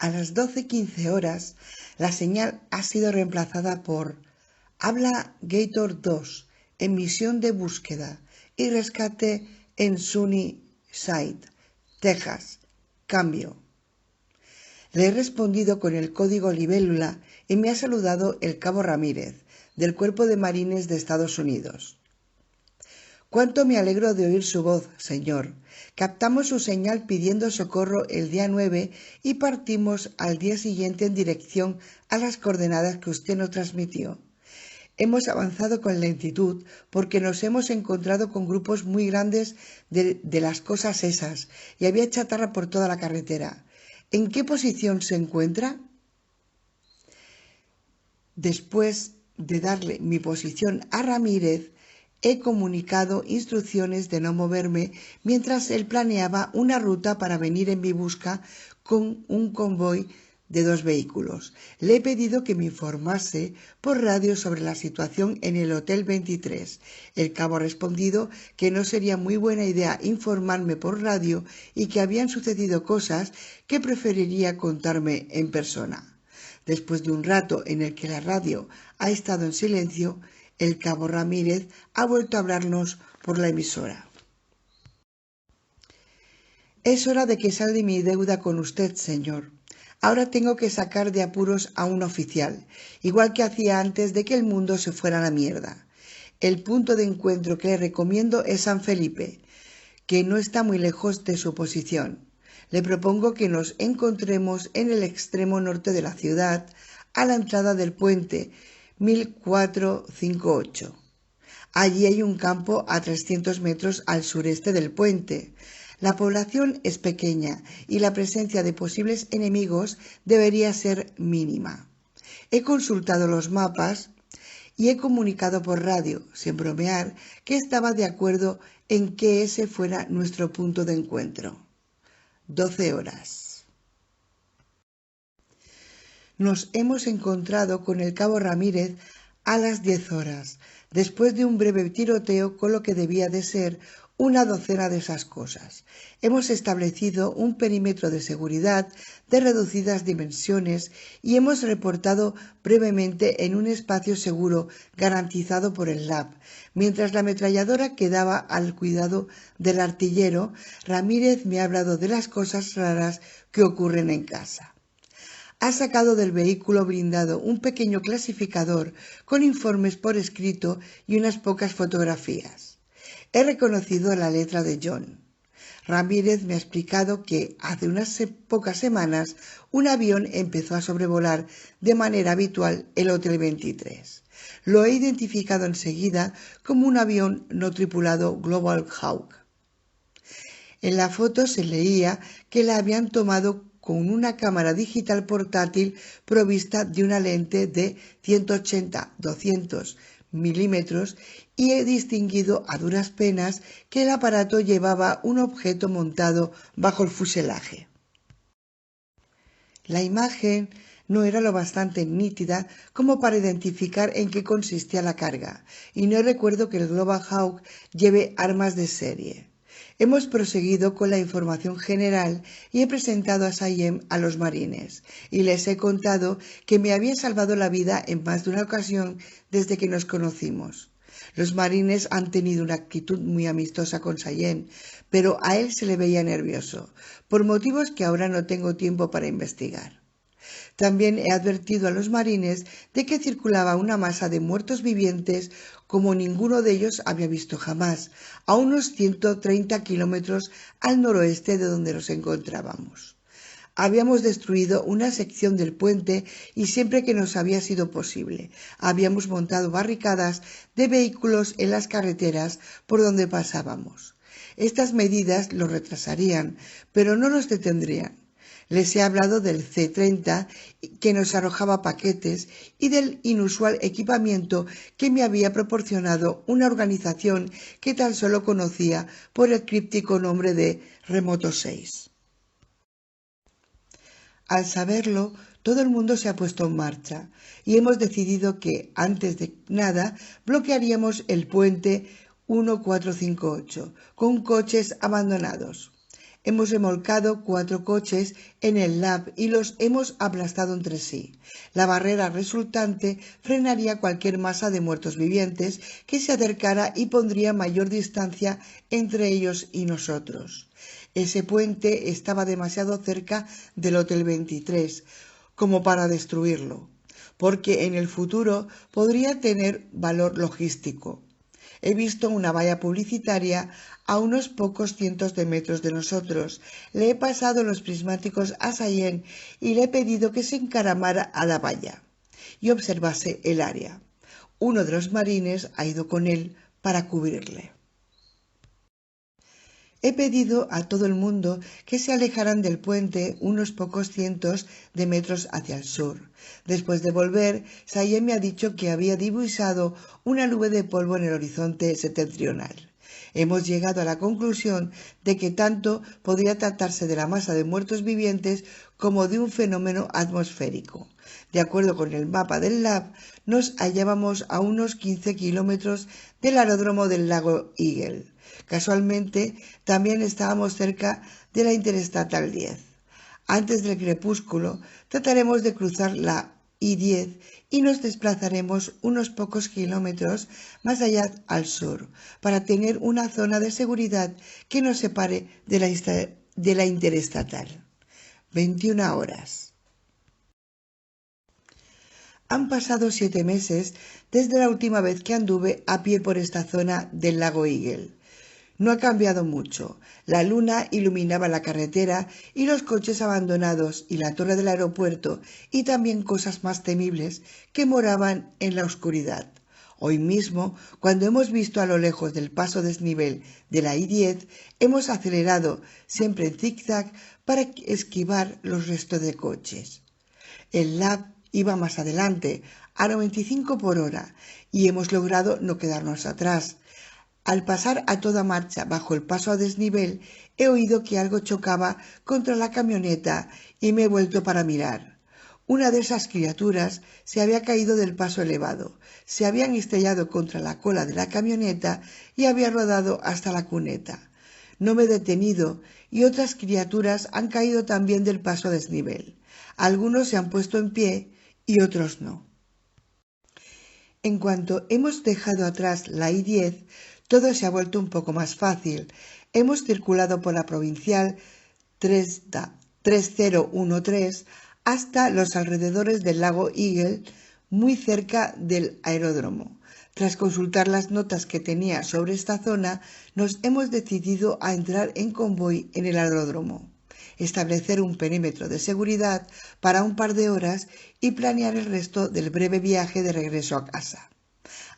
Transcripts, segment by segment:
A las 12:15 horas, la señal ha sido reemplazada por Habla Gator 2 en misión de búsqueda y rescate en Sunnyside, Texas. Cambio. Le he respondido con el código libélula y me ha saludado el cabo Ramírez, del Cuerpo de Marines de Estados Unidos. Cuánto me alegro de oír su voz, señor. Captamos su señal pidiendo socorro el día 9 y partimos al día siguiente en dirección a las coordenadas que usted nos transmitió. Hemos avanzado con lentitud porque nos hemos encontrado con grupos muy grandes de las cosas esas y había chatarra por toda la carretera. ¿En qué posición se encuentra? Después de darle mi posición a Ramírez, he comunicado instrucciones de no moverme mientras él planeaba una ruta para venir en mi busca con un convoy de 2 vehículos. Le he pedido que me informase por radio sobre la situación en el Hotel 23. El cabo ha respondido que no sería muy buena idea informarme por radio y que habían sucedido cosas que preferiría contarme en persona. Después de un rato en el que la radio ha estado en silencio, el cabo Ramírez ha vuelto a hablarnos por la emisora. Es hora de que salde mi deuda con usted, señor. Ahora tengo que sacar de apuros a un oficial, igual que hacía antes de que el mundo se fuera a la mierda. El punto de encuentro que le recomiendo es San Felipe, que no está muy lejos de su posición. Le propongo que nos encontremos en el extremo norte de la ciudad, a la entrada del puente 1458. Allí hay un campo a 300 metros al sureste del puente. La población es pequeña y la presencia de posibles enemigos debería ser mínima. He consultado los mapas y he comunicado por radio, sin bromear, que estaba de acuerdo en que ese fuera nuestro punto de encuentro. 12 horas. Nos hemos encontrado con el cabo Ramírez a las 10 horas, después de un breve tiroteo con lo que debía de ser una docena de esas cosas. Hemos establecido un perímetro de seguridad de reducidas dimensiones y hemos reportado brevemente en un espacio seguro garantizado por el LAB. Mientras la ametralladora quedaba al cuidado del artillero, Ramírez me ha hablado de las cosas raras que ocurren en casa. Ha sacado del vehículo blindado un pequeño clasificador con informes por escrito y unas pocas fotografías. He reconocido la letra de John. Ramírez me ha explicado que hace unas pocas semanas un avión empezó a sobrevolar de manera habitual el Hotel 23. Lo he identificado enseguida como un avión no tripulado Global Hawk. En la foto se leía que la habían tomado con una cámara digital portátil provista de una lente de 180-200 milímetros y he distinguido a duras penas que el aparato llevaba un objeto montado bajo el fuselaje. La imagen no era lo bastante nítida como para identificar en qué consistía la carga, y no recuerdo que el Global Hawk lleve armas de serie. Hemos proseguido con la información general y he presentado a Sayem a los marines y les he contado que me había salvado la vida en más de una ocasión desde que nos conocimos. Los marines han tenido una actitud muy amistosa con Sayem, pero a él se le veía nervioso, por motivos que ahora no tengo tiempo para investigar. También he advertido a los marines de que circulaba una masa de muertos vivientes como ninguno de ellos había visto jamás, a unos 130 kilómetros al noroeste de donde nos encontrábamos. Habíamos destruido una sección del puente y siempre que nos había sido posible, habíamos montado barricadas de vehículos en las carreteras por donde pasábamos. Estas medidas los retrasarían, pero no los detendrían. Les he hablado del C-30 que nos arrojaba paquetes y del inusual equipamiento que me había proporcionado una organización que tan solo conocía por el críptico nombre de Remoto 6. Al saberlo, todo el mundo se ha puesto en marcha y hemos decidido que, antes de nada, bloquearíamos el puente 1458 con coches abandonados. Hemos remolcado 4 coches en el lab y los hemos aplastado entre sí. La barrera resultante frenaría cualquier masa de muertos vivientes que se acercara y pondría mayor distancia entre ellos y nosotros. Ese puente estaba demasiado cerca del Hotel 23 como para destruirlo, porque en el futuro podría tener valor logístico. He visto una valla publicitaria a unos pocos cientos de metros de nosotros. Le he pasado los prismáticos a Sayen y le he pedido que se encaramara a la valla y observase el área. Uno de los marines ha ido con él para cubrirle. He pedido a todo el mundo que se alejaran del puente unos pocos cientos de metros hacia el sur. Después de volver, Sayen me ha dicho que había divisado una nube de polvo en el horizonte septentrional. Hemos llegado a la conclusión de que tanto podría tratarse de la masa de muertos vivientes como de un fenómeno atmosférico. De acuerdo con el mapa del lab, nos hallábamos a unos 15 kilómetros del aeródromo del lago Eagle. Casualmente, también estábamos cerca de la Interestatal 10. Antes del crepúsculo, trataremos de cruzar la I-10 y nos desplazaremos unos pocos kilómetros más allá al sur, para tener una zona de seguridad que nos separe de la Interestatal. 21 horas. Han pasado 7 meses desde la última vez que anduve a pie por esta zona del lago Eagle. No ha cambiado mucho. La luna iluminaba la carretera y los coches abandonados y la torre del aeropuerto y también cosas más temibles que moraban en la oscuridad. Hoy mismo, cuando hemos visto a lo lejos del paso desnivel de la I-10, hemos acelerado, siempre en zigzag, para esquivar los restos de coches. El lab iba más adelante, a 95 por hora, y hemos logrado no quedarnos atrás. Al pasar a toda marcha bajo el paso a desnivel, he oído que algo chocaba contra la camioneta y me he vuelto para mirar. Una de esas criaturas se había caído del paso elevado, se habían estrellado contra la cola de la camioneta y había rodado hasta la cuneta. No me he detenido y otras criaturas han caído también del paso a desnivel. Algunos se han puesto en pie y otros no. En cuanto hemos dejado atrás la I-10, todo se ha vuelto un poco más fácil. Hemos circulado por la provincial 3013 hasta los alrededores del lago Eagle, muy cerca del aeródromo. Tras consultar las notas que tenía sobre esta zona, nos hemos decidido a entrar en convoy en el aeródromo, establecer un perímetro de seguridad para un par de horas y planear el resto del breve viaje de regreso a casa.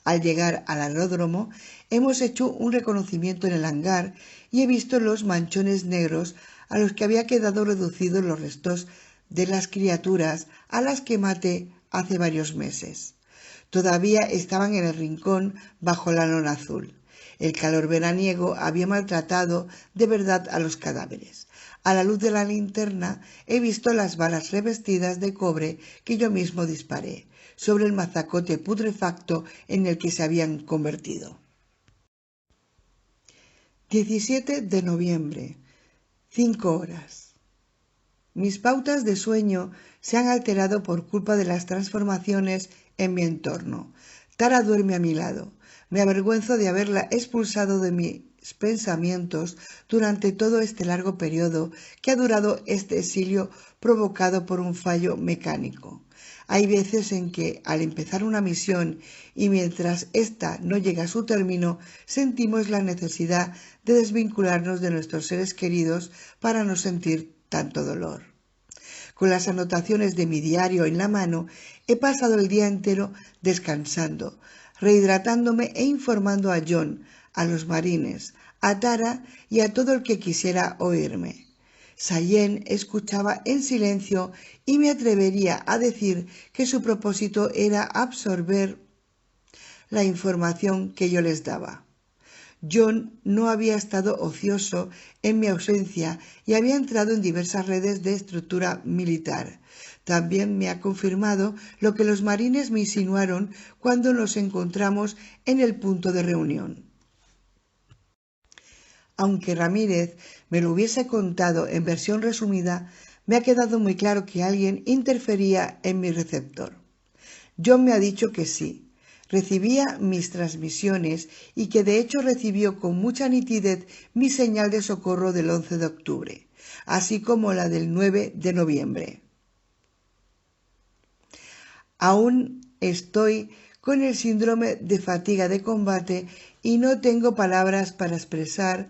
Al llegar al aeródromo, hemos hecho un reconocimiento en el hangar y he visto los manchones negros a los que había quedado reducidos los restos de las criaturas a las que maté hace varios meses. Todavía estaban en el rincón bajo la lona azul. El calor veraniego había maltratado de verdad a los cadáveres. A la luz de la linterna he visto las balas revestidas de cobre que yo mismo disparé sobre el mazacote putrefacto en el que se habían convertido. 17 de noviembre, 5 horas. Mis pautas de sueño se han alterado por culpa de las transformaciones en mi entorno. Tara duerme a mi lado. Me avergüenzo de haberla expulsado de mis pensamientos durante todo este largo periodo que ha durado este exilio provocado por un fallo mecánico. Hay veces en que, al empezar una misión y mientras ésta no llega a su término, sentimos la necesidad de desvincularnos de nuestros seres queridos para no sentir tanto dolor. Con las anotaciones de mi diario en la mano, he pasado el día entero descansando, rehidratándome e informando a John, a los marines, a Tara y a todo el que quisiera oírme. Sayen escuchaba en silencio y me atrevería a decir que su propósito era absorber la información que yo les daba. John no había estado ocioso en mi ausencia y había entrado en diversas redes de estructura militar. También me ha confirmado lo que los marines me insinuaron cuando nos encontramos en el punto de reunión. Aunque Ramírez me lo hubiese contado en versión resumida, me ha quedado muy claro que alguien interfería en mi receptor. John me ha dicho que sí, recibía mis transmisiones y que de hecho recibió con mucha nitidez mi señal de socorro del 11 de octubre, así como la del 9 de noviembre. Aún estoy con el síndrome de fatiga de combate y no tengo palabras para expresar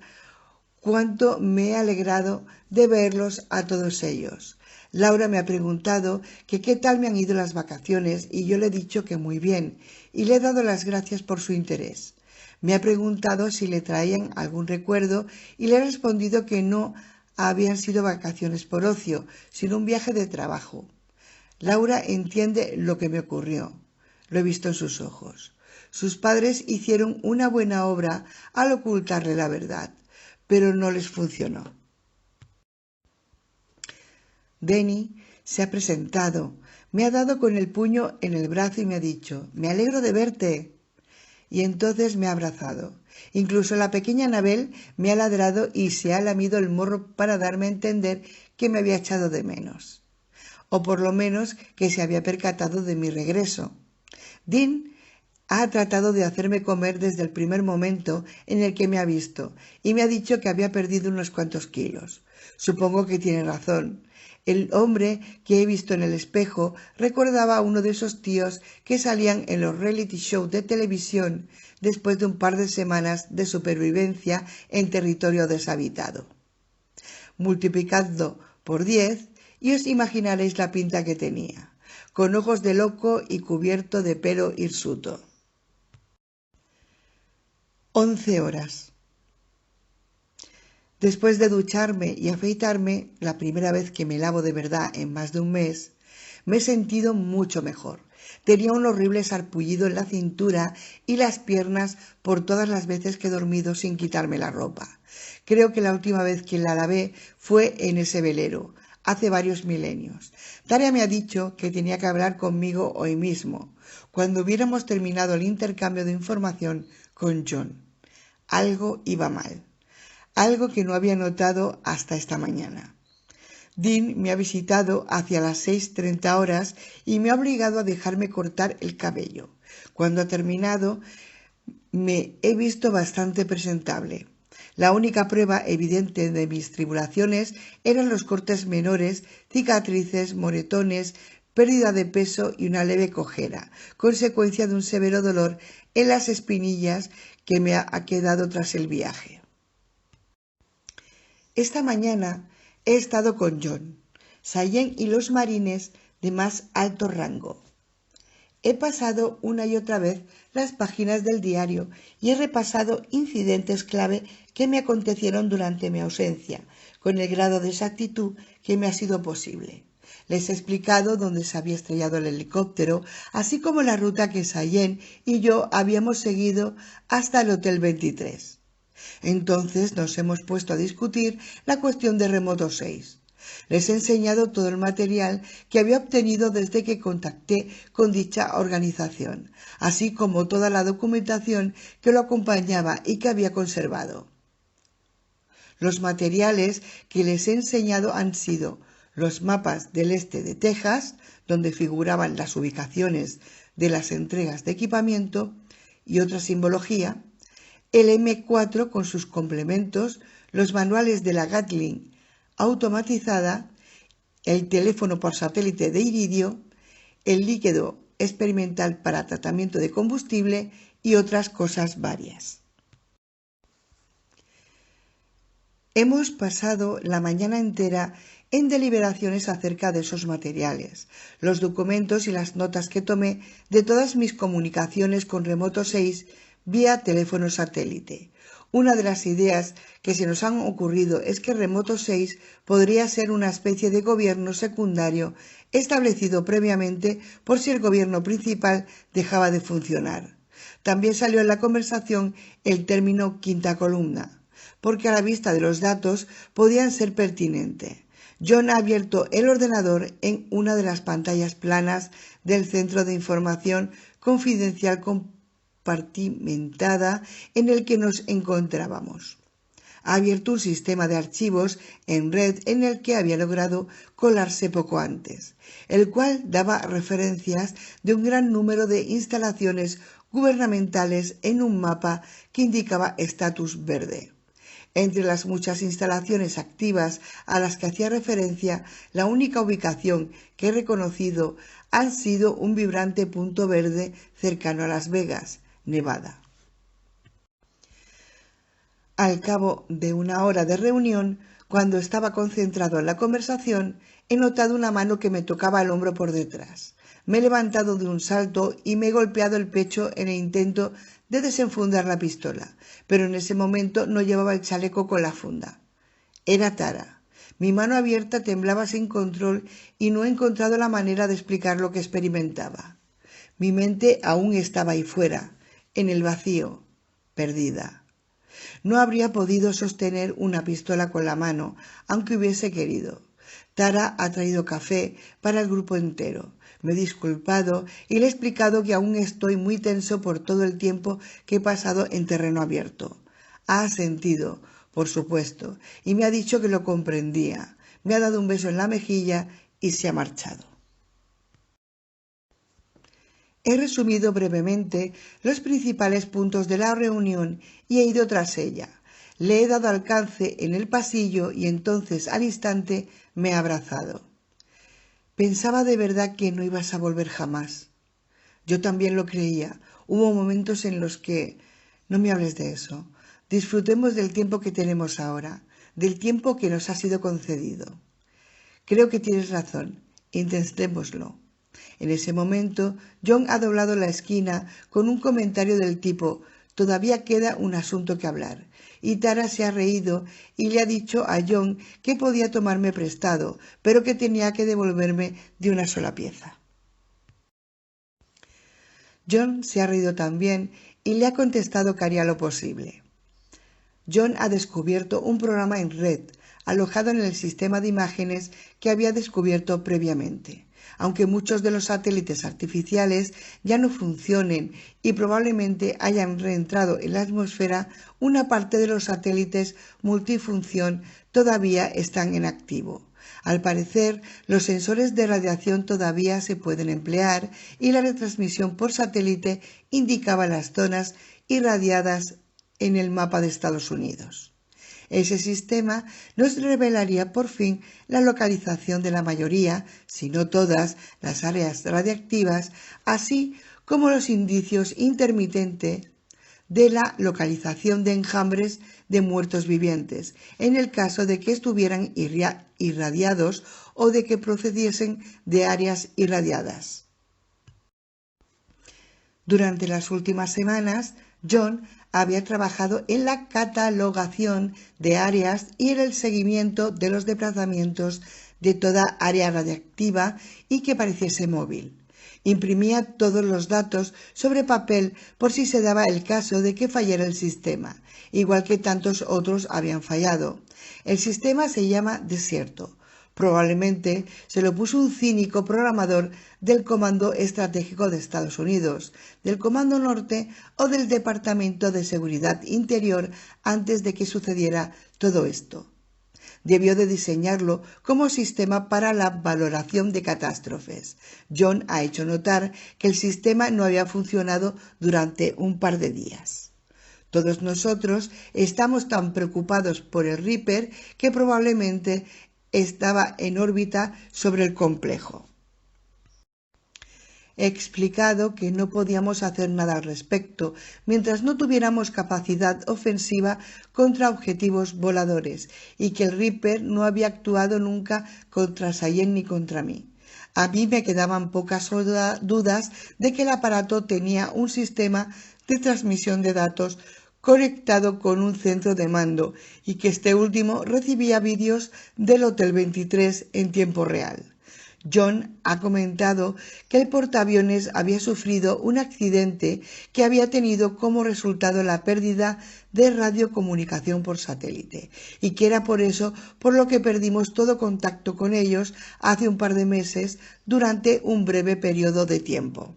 cuánto me he alegrado de verlos a todos ellos. Laura me ha preguntado que qué tal me han ido las vacaciones y yo le he dicho que muy bien y le he dado las gracias por su interés. Me ha preguntado si le traían algún recuerdo y le he respondido que no habían sido vacaciones por ocio, sino un viaje de trabajo. Laura entiende lo que me ocurrió. Lo he visto en sus ojos. Sus padres hicieron una buena obra al ocultarle la verdad, pero no les funcionó. Denny se ha presentado, me ha dado con el puño en el brazo y me ha dicho: «Me alegro de verte». Y entonces me ha abrazado. Incluso la pequeña Anabel me ha ladrado y se ha lamido el morro para darme a entender que me había echado de menos, o por lo menos que se había percatado de mi regreso. Dean ha tratado de hacerme comer desde el primer momento en el que me ha visto y me ha dicho que había perdido unos cuantos kilos. Supongo que tiene razón. El hombre que he visto en el espejo recordaba a uno de esos tíos que salían en los reality shows de televisión después de un par de semanas de supervivencia en territorio deshabitado. Multiplicadlo por 10 y os imaginaréis la pinta que tenía, con ojos de loco y cubierto de pelo hirsuto. 11 horas. Después de ducharme y afeitarme, la primera vez que me lavo de verdad en más de un mes, me he sentido mucho mejor. Tenía un horrible sarpullido en la cintura y las piernas por todas las veces que he dormido sin quitarme la ropa. Creo que la última vez que la lavé fue en ese velero, hace varios milenios. Tarea me ha dicho que tenía que hablar conmigo hoy mismo, cuando hubiéramos terminado el intercambio de información con John. Algo iba mal. Algo que no había notado hasta esta mañana. Dean me ha visitado hacia las 6:30 horas y me ha obligado a dejarme cortar el cabello. Cuando ha terminado, me he visto bastante presentable. La única prueba evidente de mis tribulaciones eran los cortes menores, cicatrices, moretones, pérdida de peso y una leve cojera, consecuencia de un severo dolor en las espinillas que me ha quedado tras el viaje. Esta mañana he estado con John, Sayen y los marines de más alto rango. He pasado una y otra vez las páginas del diario y he repasado incidentes clave que me acontecieron durante mi ausencia, con el grado de exactitud que me ha sido posible. Les he explicado dónde se había estrellado el helicóptero, así como la ruta que Sayen y yo habíamos seguido hasta el Hotel 23. Entonces nos hemos puesto a discutir la cuestión de Remoto 6. Les he enseñado todo el material que había obtenido desde que contacté con dicha organización, así como toda la documentación que lo acompañaba y que había conservado. Los materiales que les he enseñado han sido los mapas del este de Texas, donde figuraban las ubicaciones de las entregas de equipamiento y otra simbología, el M4 con sus complementos, los manuales de la Gatling automatizada, el teléfono por satélite de iridio, el líquido experimental para tratamiento de combustible y otras cosas varias. Hemos pasado la mañana entera en deliberaciones acerca de esos materiales, los documentos y las notas que tomé de todas mis comunicaciones con Remoto 6 vía teléfono satélite. Una de las ideas que se nos han ocurrido es que Remoto 6 podría ser una especie de gobierno secundario establecido previamente por si el gobierno principal dejaba de funcionar. También salió en la conversación el término quinta columna, porque a la vista de los datos podían ser pertinentes. John ha abierto el ordenador en una de las pantallas planas del centro de información confidencial compartimentada en el que nos encontrábamos. Ha abierto un sistema de archivos en red en el que había logrado colarse poco antes, el cual daba referencias de un gran número de instalaciones gubernamentales en un mapa que indicaba estatus verde. Entre las muchas instalaciones activas a las que hacía referencia, la única ubicación que he reconocido ha sido un vibrante punto verde cercano a Las Vegas, Nevada. Al cabo de una hora de reunión, cuando estaba concentrado en la conversación, he notado una mano que me tocaba el hombro por detrás. Me he levantado de un salto y me he golpeado el pecho en el intento de desenfundar la pistola, pero en ese momento no llevaba el chaleco con la funda. Era Tara. Mi mano abierta temblaba sin control y no he encontrado la manera de explicar lo que experimentaba. Mi mente aún estaba ahí fuera, en el vacío, perdida. No habría podido sostener una pistola con la mano, aunque hubiese querido. Tara ha traído café para el grupo entero. Me he disculpado y le he explicado que aún estoy muy tenso por todo el tiempo que he pasado en terreno abierto. Ha asentido, por supuesto, y me ha dicho que lo comprendía. Me ha dado un beso en la mejilla y se ha marchado. He resumido brevemente los principales puntos de la reunión y he ido tras ella. Le he dado alcance en el pasillo y entonces al instante me ha abrazado. Pensaba de verdad que no ibas a volver jamás. Yo también lo creía. Hubo momentos en los que... No me hables de eso. Disfrutemos del tiempo que tenemos ahora, del tiempo que nos ha sido concedido. Creo que tienes razón. Intentémoslo. En ese momento, John ha doblado la esquina con un comentario del tipo «Todavía queda un asunto que hablar». Y Tara se ha reído y le ha dicho a John que podía tomarme prestado, pero que tenía que devolverme de una sola pieza. John se ha reído también y le ha contestado que haría lo posible. John ha descubierto un programa en red, alojado en el sistema de imágenes que había descubierto previamente. Aunque muchos de los satélites artificiales ya no funcionen y probablemente hayan reentrado en la atmósfera, una parte de los satélites multifunción todavía están en activo. Al parecer, los sensores de radiación todavía se pueden emplear y la retransmisión por satélite indicaba las zonas irradiadas en el mapa de Estados Unidos. Ese sistema nos revelaría por fin la localización de la mayoría, si no todas, las áreas radiactivas, así como los indicios intermitentes de la localización de enjambres de muertos vivientes, en el caso de que estuvieran irradiados o de que procediesen de áreas irradiadas. Durante las últimas semanas, John había trabajado en la catalogación de áreas y en el seguimiento de los desplazamientos de toda área radiactiva y que pareciese móvil. Imprimía todos los datos sobre papel por si se daba el caso de que fallara el sistema, igual que tantos otros habían fallado. El sistema se llama Desierto. Probablemente se lo puso un cínico programador del Comando Estratégico de Estados Unidos, del Comando Norte o del Departamento de Seguridad Interior antes de que sucediera todo esto. Debió de diseñarlo como sistema para la valoración de catástrofes. John ha hecho notar que el sistema no había funcionado durante un par de días. Todos nosotros estamos tan preocupados por el Reaper que probablemente estaba en órbita sobre el complejo. He explicado que no podíamos hacer nada al respecto mientras no tuviéramos capacidad ofensiva contra objetivos voladores y que el Reaper no había actuado nunca contra Sayen ni contra mí. A mí me quedaban pocas dudas de que el aparato tenía un sistema de transmisión de datos conectado con un centro de mando y que este último recibía vídeos del Hotel 23 en tiempo real. John ha comentado que el portaaviones había sufrido un accidente que había tenido como resultado la pérdida de radiocomunicación por satélite y que era por eso por lo que perdimos todo contacto con ellos hace un par de meses durante un breve periodo de tiempo.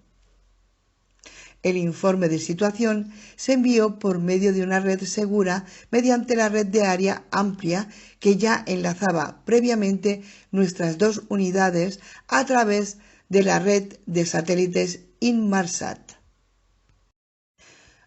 El informe de situación se envió por medio de una red segura mediante la red de área amplia que ya enlazaba previamente nuestras dos unidades a través de la red de satélites Inmarsat.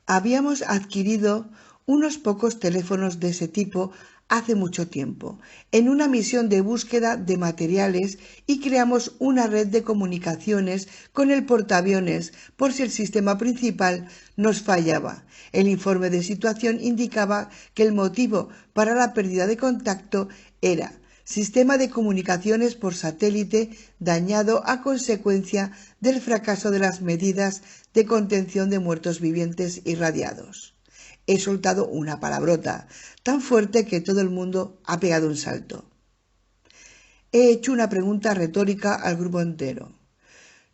Habíamos adquirido unos pocos teléfonos de ese tipo hace mucho tiempo, en una misión de búsqueda de materiales, y creamos una red de comunicaciones con el portaaviones por si el sistema principal nos fallaba. El informe de situación indicaba que el motivo para la pérdida de contacto era sistema de comunicaciones por satélite dañado a consecuencia del fracaso de las medidas de contención de muertos vivientes irradiados. He soltado una palabrota tan fuerte que todo el mundo ha pegado un salto. He hecho una pregunta retórica al grupo entero.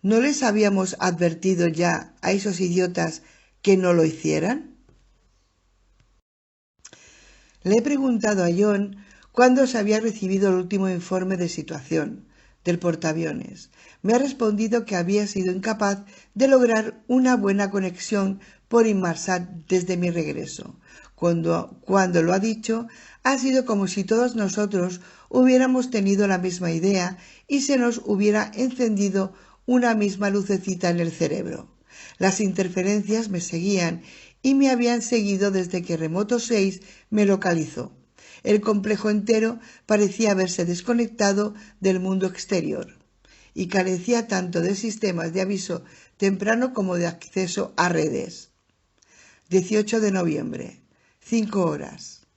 ¿No les habíamos advertido ya a esos idiotas que no lo hicieran? Le he preguntado a John cuándo se había recibido el último informe de situación del portaaviones. Me ha respondido que había sido incapaz de lograr una buena conexión por Inmarsat desde mi regreso. Cuando lo ha dicho, ha sido como si todos nosotros hubiéramos tenido la misma idea y se nos hubiera encendido una misma lucecita en el cerebro. Las interferencias me seguían y me habían seguido desde que Remoto 6 me localizó. El complejo entero parecía haberse desconectado del mundo exterior y carecía tanto de sistemas de aviso temprano como de acceso a redes. 18 de noviembre, 5 horas.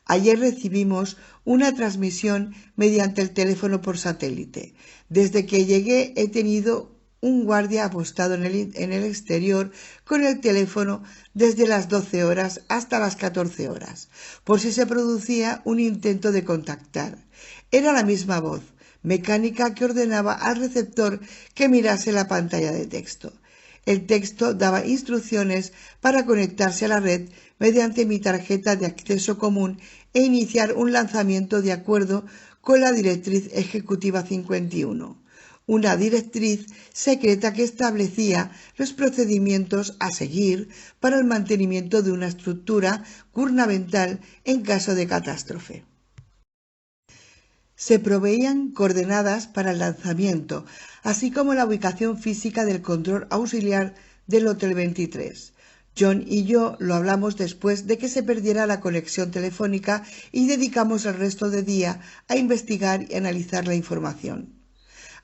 Ayer recibimos una transmisión mediante el teléfono por satélite. Desde que llegué he tenido un guardia apostado en el exterior con el teléfono desde las 12 horas hasta las 14 horas, por si se producía un intento de contactar. Era la misma voz mecánica que ordenaba al receptor que mirase la pantalla de texto. El texto daba instrucciones para conectarse a la red mediante mi tarjeta de acceso común e iniciar un lanzamiento de acuerdo con la Directriz Ejecutiva 51, una directriz secreta que establecía los procedimientos a seguir para el mantenimiento de una estructura gubernamental en caso de catástrofe. Se proveían coordenadas para el lanzamiento, así como la ubicación física del control auxiliar del Hotel 23. John y yo lo hablamos después de que se perdiera la conexión telefónica y dedicamos el resto del día a investigar y analizar la información.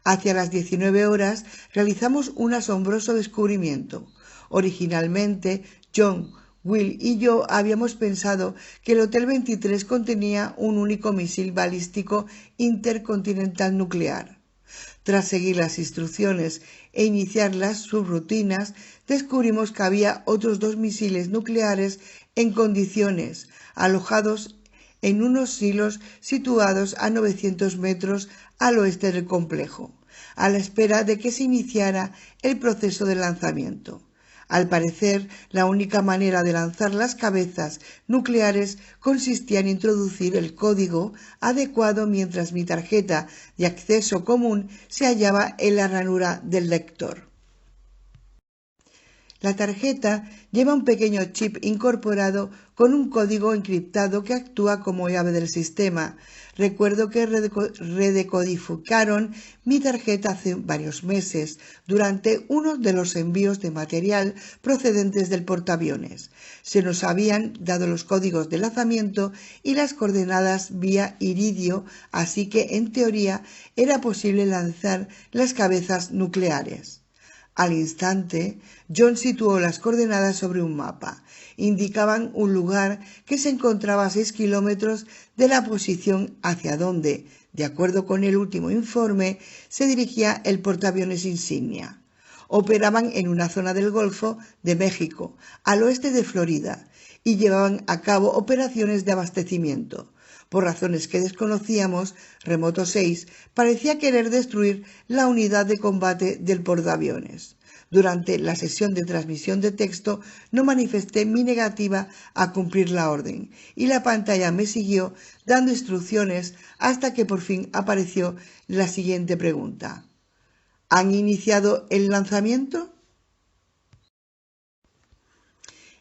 Hacia las 19 horas realizamos un asombroso descubrimiento. Originalmente, John, Will y yo habíamos pensado que el Hotel 23 contenía un único misil balístico intercontinental nuclear. Tras seguir las instrucciones e iniciar las subrutinas, descubrimos que había otros 2 misiles nucleares en condiciones, alojados en unos silos situados a 900 metros al oeste del complejo, a la espera de que se iniciara el proceso de lanzamiento. Al parecer, la única manera de lanzar las cabezas nucleares consistía en introducir el código adecuado mientras mi tarjeta de acceso común se hallaba en la ranura del lector. La tarjeta lleva un pequeño chip incorporado con un código encriptado que actúa como llave del sistema. Recuerdo que redecodificaron mi tarjeta hace varios meses, durante uno de los envíos de material procedentes del portaaviones. Se nos habían dado los códigos de lanzamiento y las coordenadas vía iridio, así que en teoría era posible lanzar las cabezas nucleares. Al instante, John situó las coordenadas sobre un mapa. Indicaban un lugar que se encontraba a 6 kilómetros de la posición hacia donde, de acuerdo con el último informe, se dirigía el portaaviones insignia. Operaban en una zona del Golfo de México, al oeste de Florida, y llevaban a cabo operaciones de abastecimiento. Por razones que desconocíamos, Remoto 6 parecía querer destruir la unidad de combate del portaaviones. Durante la sesión de transmisión de texto no manifesté mi negativa a cumplir la orden, y la pantalla me siguió dando instrucciones hasta que por fin apareció la siguiente pregunta. ¿Han iniciado el lanzamiento?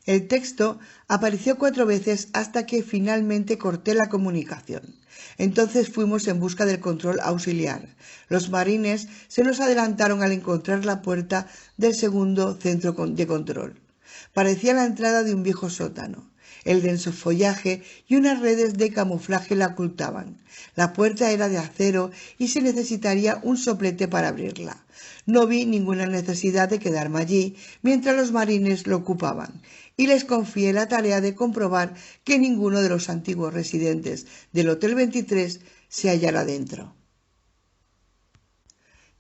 El texto apareció 4 veces hasta que finalmente corté la comunicación. Entonces fuimos en busca del control auxiliar. Los marines se nos adelantaron al encontrar la puerta del segundo centro de control. Parecía la entrada de un viejo sótano. El denso follaje y unas redes de camuflaje la ocultaban. La puerta era de acero y se necesitaría un soplete para abrirla. No vi ninguna necesidad de quedarme allí mientras los marines lo ocupaban, y les confié la tarea de comprobar que ninguno de los antiguos residentes del Hotel 23 se hallara dentro.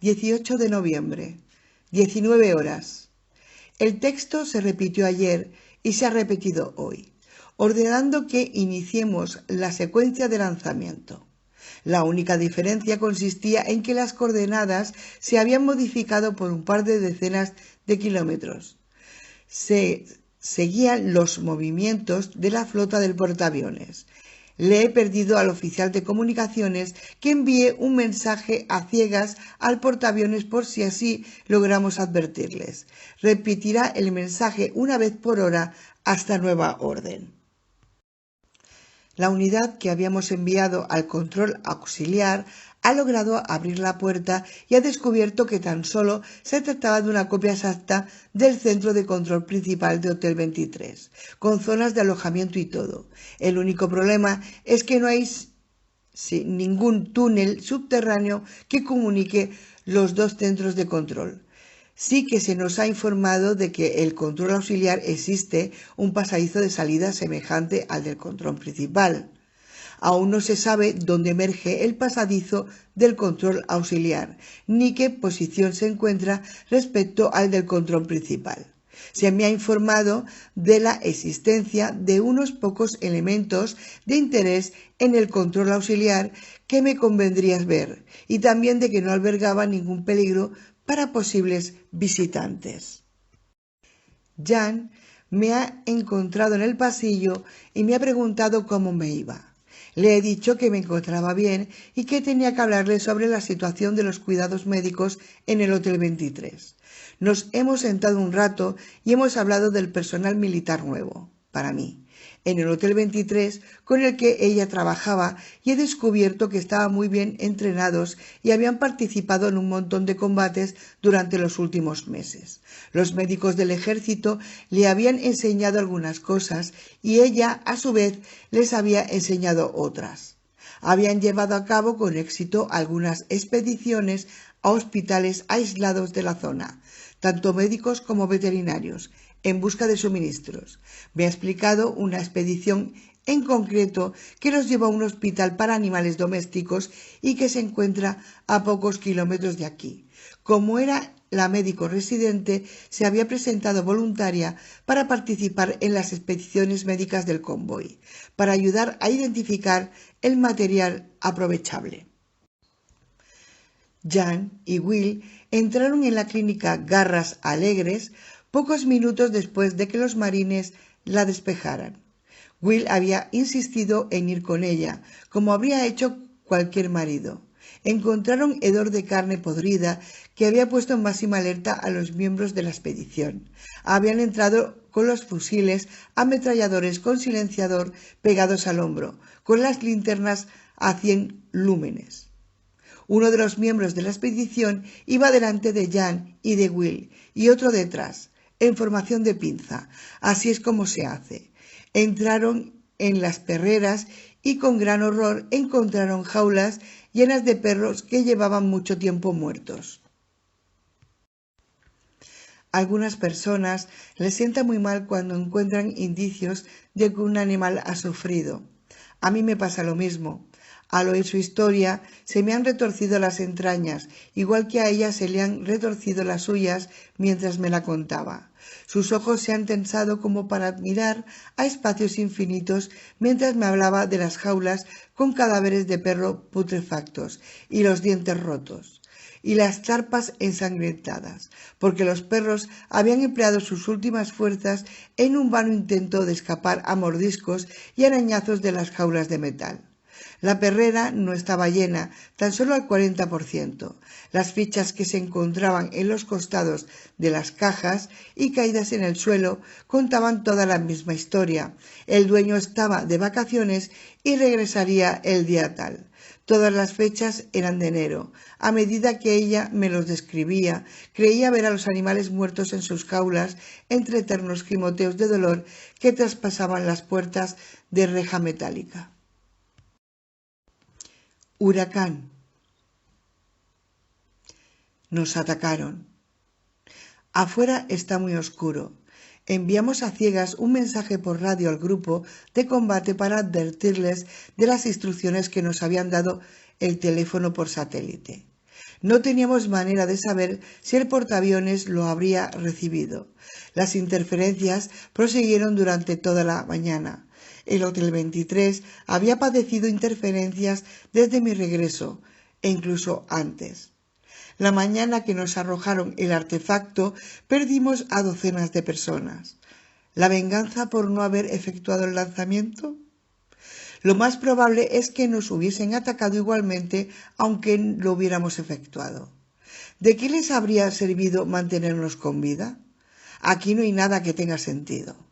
18 de noviembre, 19 horas. El texto se repitió ayer y se ha repetido hoy, ordenando que iniciemos la secuencia de lanzamiento. La única diferencia consistía en que las coordenadas se habían modificado por un par de decenas de kilómetros. Se seguían los movimientos de la flota del portaaviones. Le he perdido al oficial de comunicaciones que envíe un mensaje a ciegas al portaaviones por si así logramos advertirles. Repetirá el mensaje una vez por hora hasta nueva orden. La unidad que habíamos enviado al control auxiliar ha logrado abrir la puerta y ha descubierto que tan solo se trataba de una copia exacta del centro de control principal de Hotel 23, con zonas de alojamiento y todo. El único problema es que no hay ningún túnel subterráneo que comunique los dos centros de control. Sí que se nos ha informado de que el control auxiliar existe un pasadizo de salida semejante al del control principal. Aún no se sabe dónde emerge el pasadizo del control auxiliar, ni qué posición se encuentra respecto al del control principal. Se me ha informado de la existencia de unos pocos elementos de interés en el control auxiliar que me convendría ver, y también de que no albergaba ningún peligro para posibles visitantes. Jan me ha encontrado en el pasillo y me ha preguntado cómo me iba. Le he dicho que me encontraba bien y que tenía que hablarle sobre la situación de los cuidados médicos en el Hotel 23. Nos hemos sentado un rato y hemos hablado del personal militar nuevo, para mí, en el Hotel 23 con el que ella trabajaba, y he descubierto que estaban muy bien entrenados y habían participado en un montón de combates durante los últimos meses. Los médicos del ejército le habían enseñado algunas cosas y ella, a su vez, les había enseñado otras. Habían llevado a cabo con éxito algunas expediciones a hospitales aislados de la zona, tanto médicos como veterinarios, en busca de suministros. Me ha explicado una expedición en concreto que los llevó a un hospital para animales domésticos y que se encuentra a pocos kilómetros de aquí. Como era la médico residente, se había presentado voluntaria para participar en las expediciones médicas del convoy, para ayudar a identificar el material aprovechable. Jan y Will entraron en la clínica Garras Alegres pocos minutos después de que los marines la despejaran. Will había insistido en ir con ella, como habría hecho cualquier marido. Encontraron hedor de carne podrida que había puesto en máxima alerta a los miembros de la expedición. Habían entrado con los fusiles ametralladores con silenciador pegados al hombro, con las linternas a 100 lúmenes. Uno de los miembros de la expedición iba delante de Jan y de Will, y otro detrás, en formación de pinza. Así es como se hace. Entraron en las perreras y con gran horror encontraron jaulas llenas de perros que llevaban mucho tiempo muertos. A algunas personas les sienta muy mal cuando encuentran indicios de que un animal ha sufrido. A mí me pasa lo mismo. Al oír su historia se me han retorcido las entrañas, igual que a ella se le han retorcido las suyas mientras me la contaba. Sus ojos se han tensado como para mirar a espacios infinitos mientras me hablaba de las jaulas con cadáveres de perro putrefactos y los dientes rotos, y las zarpas ensangrentadas, porque los perros habían empleado sus últimas fuerzas en un vano intento de escapar a mordiscos y arañazos de las jaulas de metal. La perrera no estaba llena, tan solo al 40%. Las fichas que se encontraban en los costados de las cajas y caídas en el suelo contaban toda la misma historia. El dueño estaba de vacaciones y regresaría el día tal. Todas las fechas eran de enero. A medida que ella me los describía, creía ver a los animales muertos en sus jaulas entre eternos gimoteos de dolor que traspasaban las puertas de reja metálica. Huracán. Nos atacaron. Afuera está muy oscuro. Enviamos a ciegas un mensaje por radio al grupo de combate para advertirles de las instrucciones que nos habían dado el teléfono por satélite. No teníamos manera de saber si el portaaviones lo habría recibido. Las interferencias prosiguieron durante toda la mañana. El Hotel 23 había padecido interferencias desde mi regreso e incluso antes. La mañana que nos arrojaron el artefacto, perdimos a docenas de personas. ¿La venganza por no haber efectuado el lanzamiento? Lo más probable es que nos hubiesen atacado igualmente, aunque lo hubiéramos efectuado. ¿De qué les habría servido mantenernos con vida? Aquí no hay nada que tenga sentido.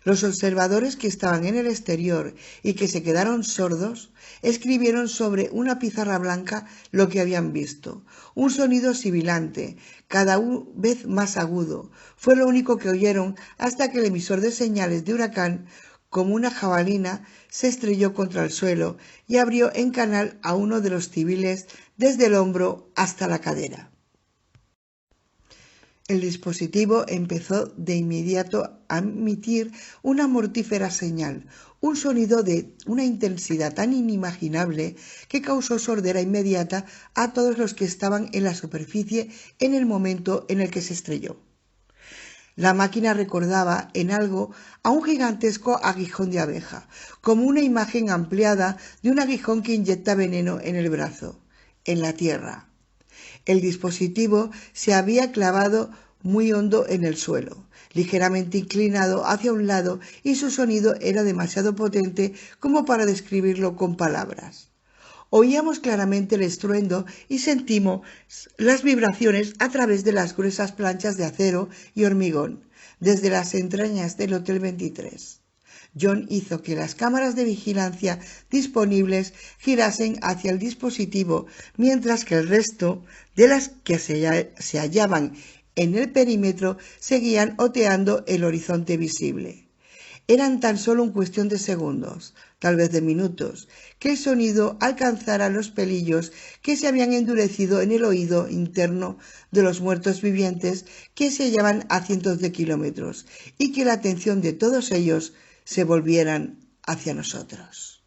Los observadores que estaban en el exterior y que se quedaron sordos escribieron sobre una pizarra blanca lo que habían visto. Un sonido sibilante, cada vez más agudo. Fue lo único que oyeron hasta que el emisor de señales de huracán, como una jabalina, se estrelló contra el suelo y abrió en canal a uno de los civiles desde el hombro hasta la cadera. El dispositivo empezó de inmediato a emitir una mortífera señal, un sonido de una intensidad tan inimaginable que causó sordera inmediata a todos los que estaban en la superficie en el momento en el que se estrelló. La máquina recordaba en algo a un gigantesco aguijón de abeja, como una imagen ampliada de un aguijón que inyecta veneno en el brazo, en la tierra. El dispositivo se había clavado muy hondo en el suelo, ligeramente inclinado hacia un lado, y su sonido era demasiado potente como para describirlo con palabras. Oíamos claramente el estruendo y sentimos las vibraciones a través de las gruesas planchas de acero y hormigón, desde las entrañas del Hotel 23. John hizo que las cámaras de vigilancia disponibles girasen hacia el dispositivo, mientras que el resto de las que se hallaban en el perímetro seguían oteando el horizonte visible. Eran tan solo una cuestión de segundos, tal vez de minutos, que el sonido alcanzara los pelillos que se habían endurecido en el oído interno de los muertos vivientes que se hallaban a cientos de kilómetros, y que la atención de todos ellos se volvieran hacia nosotros.